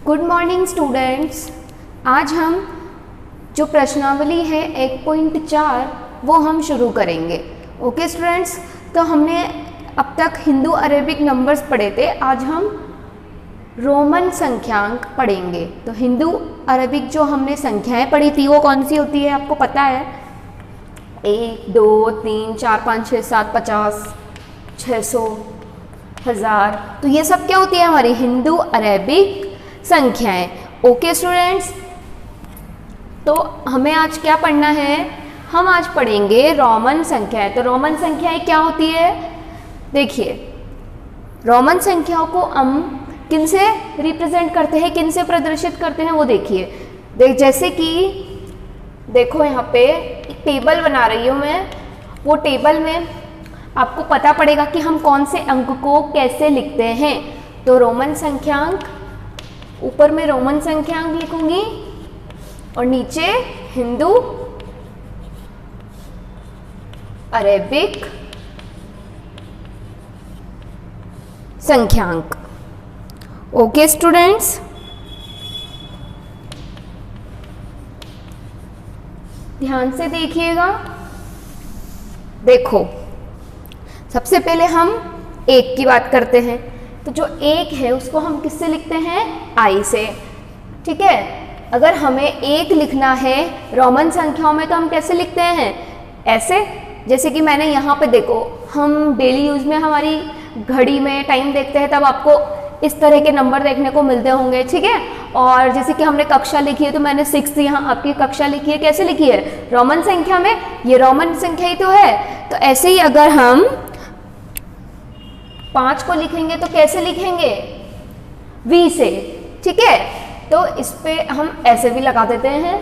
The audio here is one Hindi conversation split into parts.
Good morning students. आज हम जो प्रश्नावली है 1.4 वो हम शुरू करेंगे। ओके स्टूडेंट्स, तो हमने अब तक हिंदू अरेबिक नंबर्स पढ़े थे, आज हम रोमन संख्यांक पढ़ेंगे। तो हिंदू अरेबिक जो हमने संख्याएं पढ़ी थी वो कौन सी होती है आपको पता है? 1, 2, 3, 4, 5, 6, 7, 50, 600, 1000। तो ये सब क्या होती है? हमारी हिंदू अरेबिक संख्याएं। ओके स्टूडेंट्स, तो हमें आज क्या पढ़ना है? हम आज पढ़ेंगे रोमन संख्याएं। तो रोमन संख्याएं क्या होती है? देखिए, रोमन संख्याओं को हम किन से रिप्रेजेंट करते हैं, किन से प्रदर्शित करते हैं वो देखिए। जैसे कि देखो यहाँ पे एक टेबल बना रही हूँ मैं। वो टेबल में आपको पता पड़ेगा कि हम कौन से अंक को कैसे लिखते हैं। तो रोमन संख्यांक, ऊपर में रोमन संख्यांक लिखूंगी और नीचे हिंदू अरेबिक संख्यांक। ओके स्टूडेंट्स, ध्यान से देखिएगा। देखो, सबसे पहले हम 1 की बात करते हैं। तो जो 1 है उसको हम किससे लिखते हैं? आई से। ठीक है, अगर हमें 1 लिखना है रोमन संख्याओं में तो हम कैसे लिखते हैं? ऐसे। जैसे कि मैंने यहाँ पे देखो, हम डेली यूज में हमारी घड़ी में टाइम देखते हैं तब आपको इस तरह के नंबर देखने को मिलते होंगे। ठीक है, और जैसे कि हमने कक्षा लिखी है तो मैंने 6 यहाँ आपकी कक्षा लिखी है, कैसे लिखी है? रोमन संख्या में। ये रोमन संख्या ही तो है। तो ऐसे ही अगर हम 5 को लिखेंगे तो कैसे लिखेंगे? V से। ठीक है, तो इस पे हम ऐसे भी लगा देते हैं,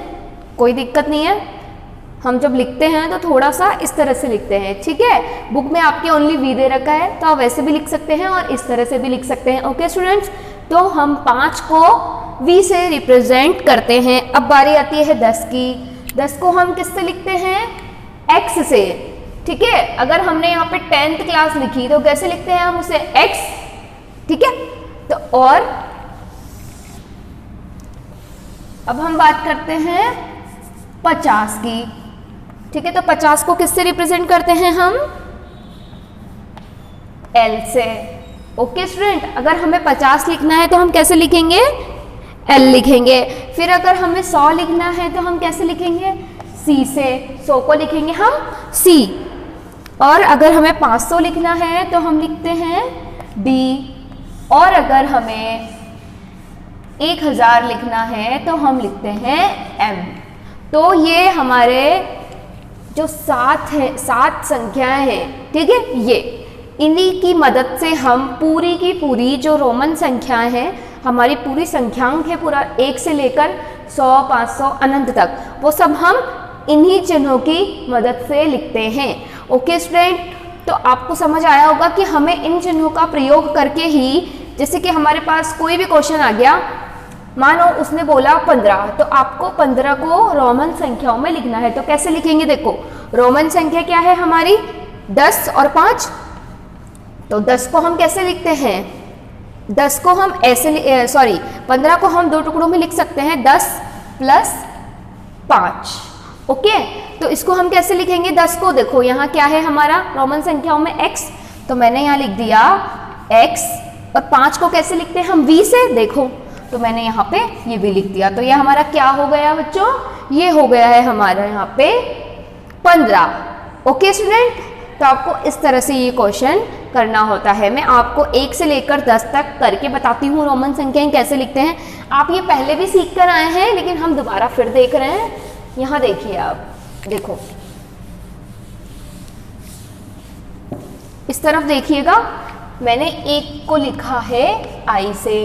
कोई दिक्कत नहीं है। हम जब लिखते हैं तो थोड़ा सा इस तरह से लिखते हैं। ठीक है, बुक में आपके ओनली V दे रखा है तो आप वैसे भी लिख सकते हैं और इस तरह से भी लिख सकते हैं। ओके स्टूडेंट्स, तो हम 5 को V से रिप्रेजेंट करते हैं। अब बारी आती है 10 की। 10 को हम किससे लिखते हैं? X से। ठीक है, अगर हमने यहाँ पे 10th क्लास लिखी तो कैसे लिखते हैं हम उसे? X। ठीक है, तो और अब हम बात करते हैं 50 की। ठीक है, तो 50 को किससे रिप्रेजेंट करते हैं हम? L से। ओके स्टूडेंट, अगर हमें 50 लिखना है तो हम कैसे लिखेंगे? L लिखेंगे। फिर अगर हमें 100 लिखना है तो हम कैसे लिखेंगे? C से। 100 को लिखेंगे हम C। और अगर हमें 500 लिखना है तो हम लिखते हैं D। और अगर हमें 1000 लिखना है तो हम लिखते हैं M। तो ये हमारे जो 7 संख्याएं हैं, ठीक है, ये इन्हीं की मदद से हम पूरी की पूरी जो रोमन संख्याएं हैं, हमारी पूरी संख्यांक है, पूरा 1 से लेकर 100, 500 अनंत तक, वो सब हम इन्हीं चिन्हों की मदद से लिखते हैं। ओके स्टूडेंट, तो आपको समझ आया होगा कि हमें इन चिन्हों का प्रयोग करके ही, जैसे कि हमारे पास कोई भी क्वेश्चन आ गया, मानो उसने बोला 15, तो आपको 15 को रोमन संख्याओं में लिखना है। तो कैसे लिखेंगे? देखो, रोमन संख्या क्या है हमारी? 10 और 5। तो 10 को हम कैसे लिखते हैं? 10 को हम ऐसे 15 को हम 2 टुकड़ों में लिख सकते हैं, 10 + 5। ओके, तो इसको हम कैसे लिखेंगे? 10 को देखो यहाँ क्या है हमारा रोमन संख्याओं में? X। तो मैंने यहाँ लिख दिया X। और 5 को कैसे लिखते हैं हम? V से। देखो, तो मैंने यहाँ पे ये भी लिख दिया। तो ये हमारा क्या हो गया बच्चों? ये हो गया है हमारा यहाँ पे 15। ओके स्टूडेंट, तो आपको इस तरह से ये क्वेश्चन करना होता है। मैं आपको 1 से लेकर 10 तक करके बताती हूँ रोमन संख्याएं कैसे लिखते हैं। आप ये पहले भी सीख कर आए हैं, लेकिन हम दोबारा फिर देख रहे हैं। यहाँ देखिए, आप देखो, इस तरफ देखिएगा, मैंने 1 को लिखा है I से।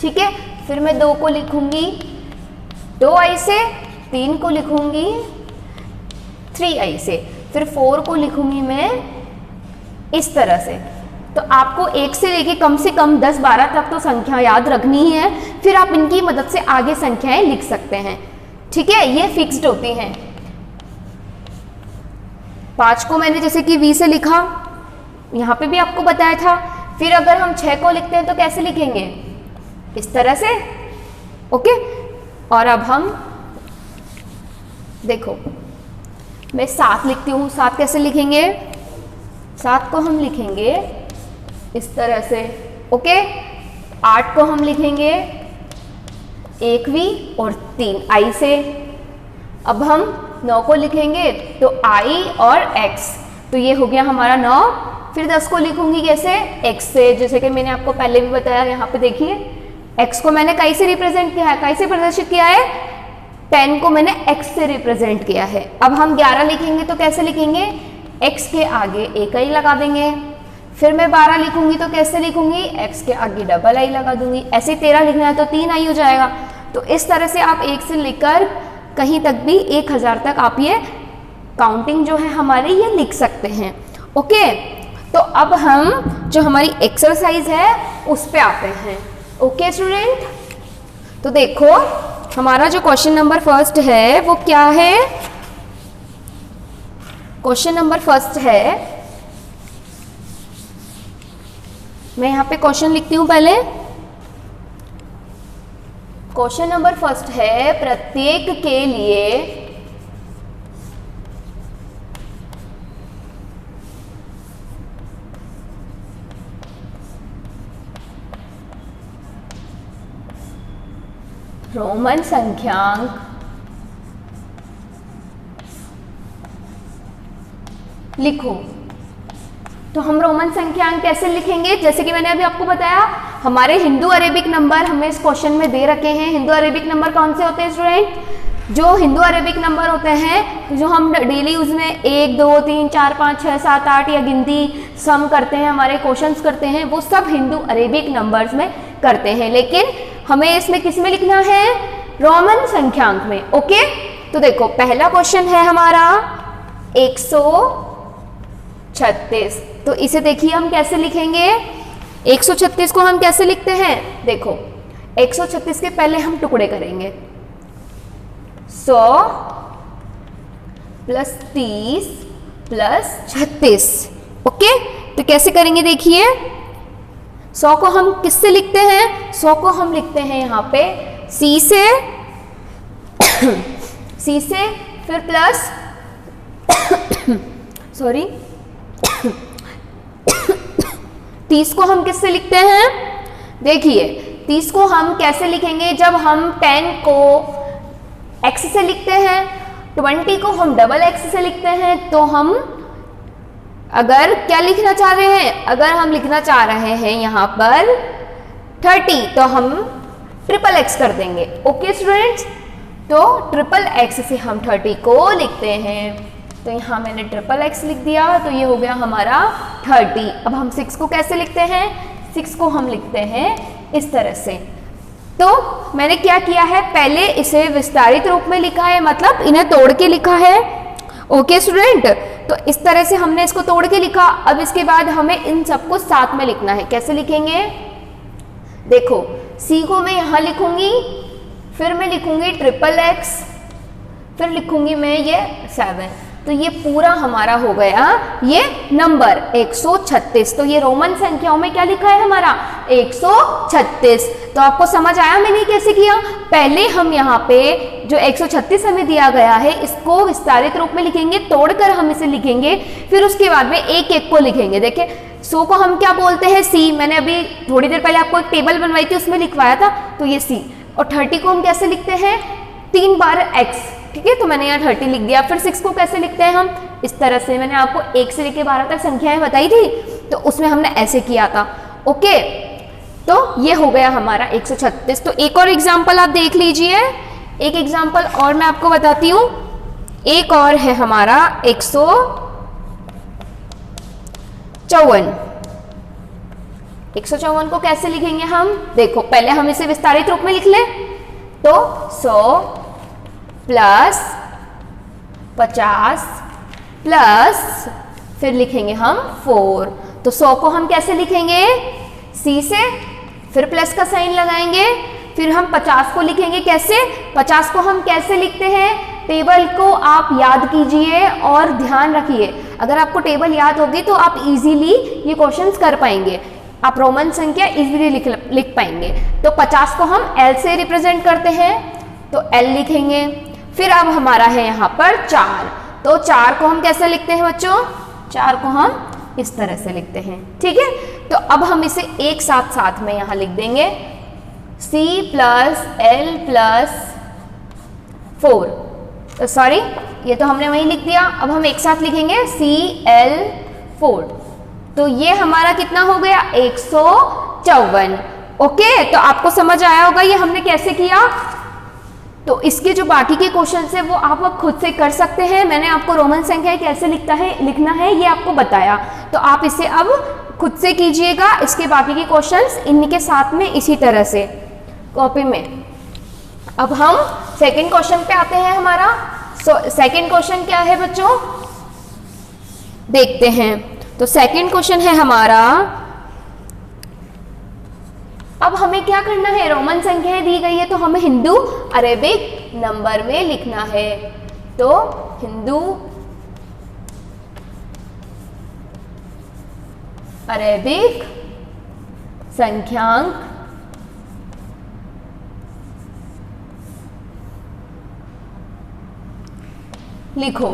ठीक है, फिर मैं 2 को लिखूंगी 2I से, 3 को लिखूंगी 3I से, फिर 4 को लिखूंगी मैं इस तरह से। तो आपको 1 से लेके कम से कम 10-12 तक तो संख्या याद रखनी ही है, फिर आप इनकी मदद से आगे संख्याएं लिख सकते हैं। ठीक है, ये फिक्स्ड होती हैं। 5 को मैंने जैसे कि V से लिखा, यहाँ पे भी आपको बताया था। फिर अगर हम 6 को लिखते हैं तो कैसे लिखेंगे? इस तरह से। ओके। और अब हम देखो, मैं 7 लिखती हूँ। 7 कैसे लिखेंगे? 7 को हम लिखेंगे इस तरह से, ओके। 8 को हम लिखेंगे 1v और 3 i से। अब हम 9 को लिखेंगे तो i और x, तो ये हो गया हमारा 9। फिर 10 को लिखूंगी कैसे? x से, जैसे कि मैंने आपको पहले भी बताया। यहाँ पे देखिए x को मैंने कई से रिप्रेजेंट किया है, कई से प्रदर्शित किया है? 10 को मैंने x से रिप्रेजेंट किया है। अब हम 11 लिखेंगे तो कैसे लिखेंगे? x के आगे एक i लगा देंगे। फिर मैं 12 लिखूंगी तो कैसे लिखूंगी? x के आगे डबल i लगा दूंगी। ऐसे 13 लिखना है तो 3 i हो जाएगा। तो इस तरह से आप 1 से लेकर कहीं तक भी 1000 तक आप ये काउंटिंग जो है हमारी ये लिख सकते हैं, ओके। तो अब हम जो हमारी एक्सरसाइज है उस पे आते हैं, ओके स्टूडेंट। तो देखो हमारा जो क्वेश्चन नंबर फर्स्ट है वो क्या है? क्वेश्चन नंबर फर्स्ट है, मैं यहाँ पे क्वेश्चन लिखती हूँ पहले। क्वेश्चन नंबर फर्स्ट है, प्रत्येक के लिए रोमन संख्यांक लिखो। तो हम रोमन संख्यांक कैसे लिखेंगे? जैसे कि मैंने अभी आपको बताया, हमारे हिंदू अरेबिक नंबर हमें इस क्वेश्चन में दे रखे हैं। हिंदू अरेबिक नंबर कौन से होते हैं स्टूडेंट? जो हिंदू अरेबिक नंबर होते हैं जो हम डेली यूज में 1 2 3 4 5 6 7 8 या गिनती सम करते हैं, हमारे क्वेश्चंस करते हैं, वो सब हिंदू अरेबिक नंबर्स में करते हैं। लेकिन हमें इसमें किस में लिखना है? रोमन संख्यांक में, ओके। तो देखो पहला क्वेश्चन है हमारा 136। तो इसे देखिए हम कैसे लिखेंगे? 136 को हम कैसे लिखते हैं? देखो 136 के पहले हम टुकड़े करेंगे। 100 + 30 + 36, ओके। तो कैसे करेंगे देखिए, 100 को हम किससे लिखते हैं? 100 को हम लिखते हैं यहाँ पे C से C से, फिर प्लस सॉरी 30 को हम किससे लिखते हैं? देखिए 30 को हम कैसे लिखेंगे? जब हम 10 को x से लिखते हैं, 20 को हम डबल x से लिखते हैं, तो हम अगर क्या लिखना चाह रहे हैं? अगर हम लिखना चाह रहे हैं यहाँ पर 30, तो हम ट्रिपल x कर देंगे, ओके स्टूडेंट्स। तो ट्रिपल x से हम 30 को लिखते हैं। तो यहाँ मैंने ट्रिपल x लिख दिया, तो ये हो गया हमारा 30। अब हम 6 को कैसे लिखते हैं? 6 को हम लिखते हैं इस तरह से। तो मैंने क्या किया है? पहले इसे विस्तारित रूप में लिखा है, मतलब इन्हें तोड़ के लिखा है, ओके स्टूडेंट। तो इस तरह से हमने इसको तोड़ के लिखा। अब इसके बाद हमें इन सबको साथ में लिखना है। कैसे लिखेंगे? देखो C को मैं यहाँ लिखूंगी, फिर मैं लिखूंगी ट्रिपल x, फिर लिखूंगी मैं ये 7। तो ये पूरा हमारा हो गया ये नंबर 136। तो ये रोमन संख्याओं में क्या लिखा है हमारा? 136। तो आपको समझ आया मैंने कैसे किया? पहले हम यहाँ पे जो 136 हमें दिया गया है इसको विस्तारित रूप में लिखेंगे, तोड़कर हम इसे लिखेंगे, फिर उसके बाद में एक एक को लिखेंगे। देखिए 100 को हम क्या बोलते हैं? C। मैंने अभी थोड़ी देर पहले आपको एक टेबल बनवाई थी, उसमें लिखवाया था, तो ये C। और 30 को हम कैसे लिखते हैं? 3 बार x, ठीक है। तो मैंने यहाँ 30 लिख दिया। फिर 6 को कैसे लिखते हैं हम? इस तरह से। मैंने आपको 1 से लेकर 12 तक संख्याएं बताई थी, तो उसमें हमने ऐसे किया था, ओके। तो ये हो गया हमारा 136। तो एक और एग्जाम्पल आप देख लीजिए। एक एग्जाम्पल और मैं आपको बताती हूँ। एक और है हमारा 154। 154 को कैसे लिखेंगे हम? देखो पहले हम इसे विस्तारित रूप में लिख लें। तो 100 + 50 प्लस फिर लिखेंगे हम 4। तो 100 को हम कैसे लिखेंगे? C से, फिर प्लस का साइन लगाएंगे, फिर हम 50 को लिखेंगे कैसे? 50 को हम कैसे लिखते हैं? टेबल को आप याद कीजिए और ध्यान रखिए। अगर आपको टेबल याद होगी तो आप इजीली ये क्वेश्चंस कर पाएंगे। आप रोमन संख्या इजीली लिख पाएंगे। तो 50 को हम L से रिप्रेजेंट करते हैं, तो L लिखेंगे। फिर अब हमारा है यहाँ पर 4, तो 4 को हम कैसे लिखते हैं बच्चों? 4 को हम इस तरह से लिखते हैं, ठीक है। तो अब हम इसे एक साथ में यहाँ लिख देंगे, C प्लस L प्लस 4, तो सॉरी ये तो हमने वहीं लिख दिया। अब हम एक साथ लिखेंगे CL4, तो ये हमारा कितना हो गया? 154। ओके, तो आपको समझ आया होगा ये हमने कैसे किया। तो इसके जो बाकी के क्वेश्चन है वो आप अब खुद से कर सकते हैं। मैंने आपको रोमन संख्या कैसे लिखना है ये आपको बताया, तो आप इसे अब खुद से कीजिएगा। इसके बाकी के क्वेश्चंस इन्हीं के साथ में इसी तरह से कॉपी में। अब हम सेकंड क्वेश्चन पे आते हैं हमारा। सेकंड क्वेश्चन क्या है बच्चों? देखते हैं। तो सेकंड क्वेश्चन है हमारा, अब हमें क्या करना है? रोमन संख्याएं दी गई है तो हमें हिंदू अरेबिक नंबर में लिखना है। तो हिंदू अरेबिक संख्यांक लिखो।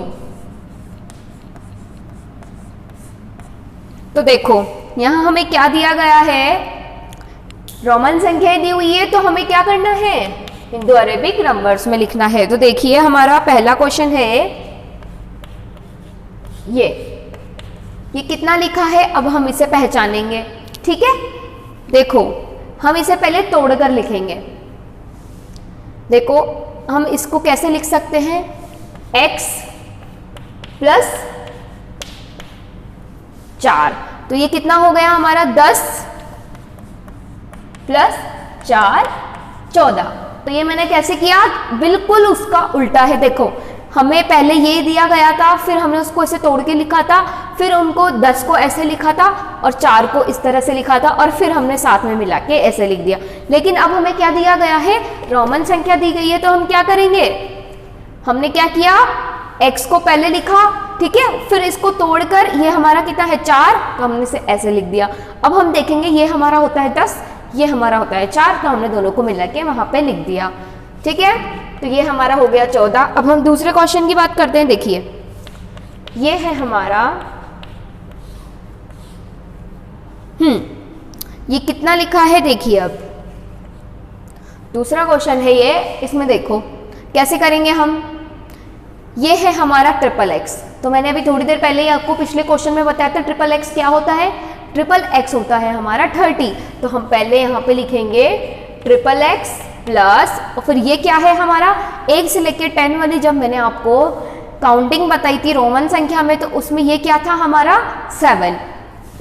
तो देखो यहां हमें क्या दिया गया है? रोमन संख्याएं दी हुई है तो हमें क्या करना है? हिंदू अरेबिक नंबर्स में लिखना है। तो देखिए हमारा पहला क्वेश्चन है ये कितना लिखा है, अब हम इसे पहचानेंगे, ठीक है। देखो हम इसे पहले तोड़कर लिखेंगे। देखो हम इसको कैसे लिख सकते हैं? x प्लस 4, तो ये कितना हो गया हमारा? 10 प्लस 4 14। तो ये मैंने कैसे किया? बिल्कुल उसका उल्टा है। देखो हमें पहले ये दिया गया था, फिर हमने उसको ऐसे तोड़ के लिखा था, फिर उनको 10 को ऐसे लिखा था और 4 को इस तरह से लिखा था, और फिर हमने साथ में मिला के ऐसे लिख दिया। लेकिन अब हमें क्या दिया गया है? रोमन संख्या दी गई है, तो हम क्या करेंगे? हमने क्या किया? x को पहले लिखा, ठीक है, फिर इसको तोड़कर ये हमारा कितना है? 4, तो हमने इसे ऐसे लिख दिया। अब हम देखेंगे ये हमारा होता है 10, ये हमारा होता है 4, तो हमने दोनों को मिला के वहां पे लिख दिया, ठीक है। तो ये हमारा हो गया 14। अब हम दूसरे क्वेश्चन की बात करते हैं। देखिए ये है हमारा ये कितना लिखा है? देखिए अब दूसरा क्वेश्चन है ये, इसमें देखो कैसे करेंगे हम। ये है हमारा ट्रिपल एक्स, तो मैंने अभी थोड़ी देर पहले ही आपको पिछले क्वेश्चन में बताया था ट्रिपल एक्स क्या होता है। ट्रिपल एक्स होता है हमारा 30, तो हम पहले यहाँ पे लिखेंगे ट्रिपल एक्स प्लस, और फिर ये क्या है हमारा 1 से लेकर 10 वाली जब मैंने आपको काउंटिंग बताई थी रोमन संख्या में, तो उसमें ये क्या था हमारा 7,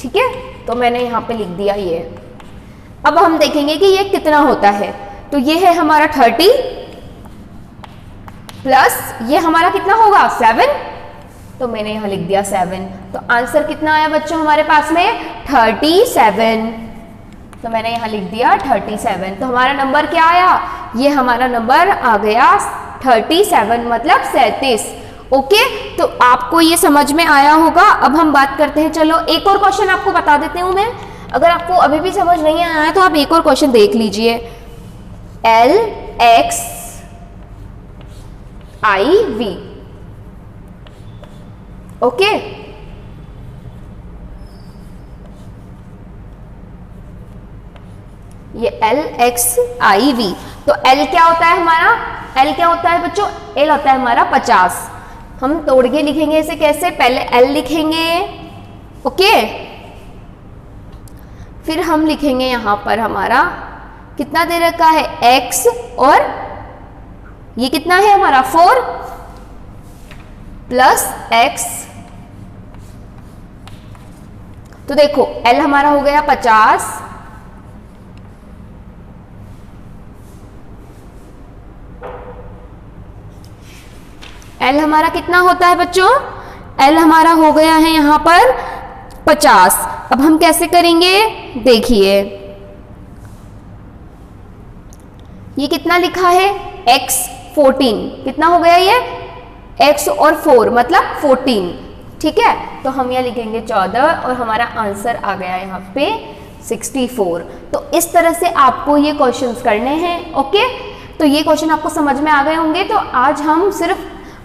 ठीक है। तो मैंने यहाँ पे लिख दिया ये। अब हम देखेंगे कि ये कितना होता है। तो ये है हमारा 30 प्लस ये हमारा कितना होगा 7, तो मैंने यहाँ लिख दिया 7। तो आंसर कितना आया बच्चों हमारे पास में? 37। तो मैंने यहाँ लिख दिया 37। तो हमारा नंबर क्या आया? ये हमारा नंबर आ गया 37, मतलब 37। ओके, तो आपको ये समझ में आया होगा। अब हम बात करते हैं, चलो एक और क्वेश्चन आपको बता देती हूँ मैं। अगर आपको अभी भी समझ नहीं आया है तो आप एक और क्वेश्चन देख लीजिए। LXIV, okay. ये LXIV, तो L क्या होता है हमारा? L क्या होता है बच्चों? L होता है हमारा 50। हम तोड़ के लिखेंगे इसे कैसे? पहले L लिखेंगे, ओके, फिर हम लिखेंगे यहां पर हमारा कितना दे रखा है X, और ये कितना है हमारा 4 प्लस X। तो देखो L हमारा हो गया 50, L हमारा कितना होता है बच्चों? L हमारा हो गया है यहां पर 50। अब हम कैसे करेंगे? देखिए ये कितना लिखा है? X 14, कितना हो गया ये? X और 4 मतलब 14, ठीक है। तो हम यहाँ लिखेंगे 14 और हमारा आंसर आ गया यहाँ पे 64। तो इस तरह से आपको ये क्वेश्चंस करने हैं। ओके, तो ये क्वेश्चन आपको समझ में आ गए होंगे। तो आज हम सिर्फ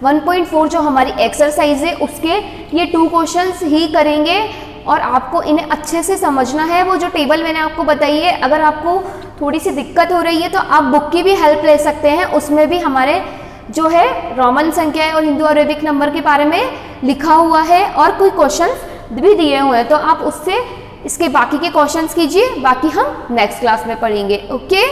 1.4 जो हमारी एक्सरसाइज है उसके ये 2 क्वेश्चंस ही करेंगे और आपको इन्हें अच्छे से समझना है। वो जो टेबल मैंने आपको बताई है, अगर आपको थोड़ी सी दिक्कत हो रही है तो आप बुक की भी हेल्प ले सकते हैं। उसमें भी हमारे जो है रोमन संख्या और हिंदू अरेबिक नंबर के बारे में लिखा हुआ है और कोई क्वेश्चन भी दिए हुए हैं, तो आप उससे इसके बाकी के क्वेश्चंस कीजिए। बाकी हम नेक्स्ट क्लास में पढ़ेंगे। ओके।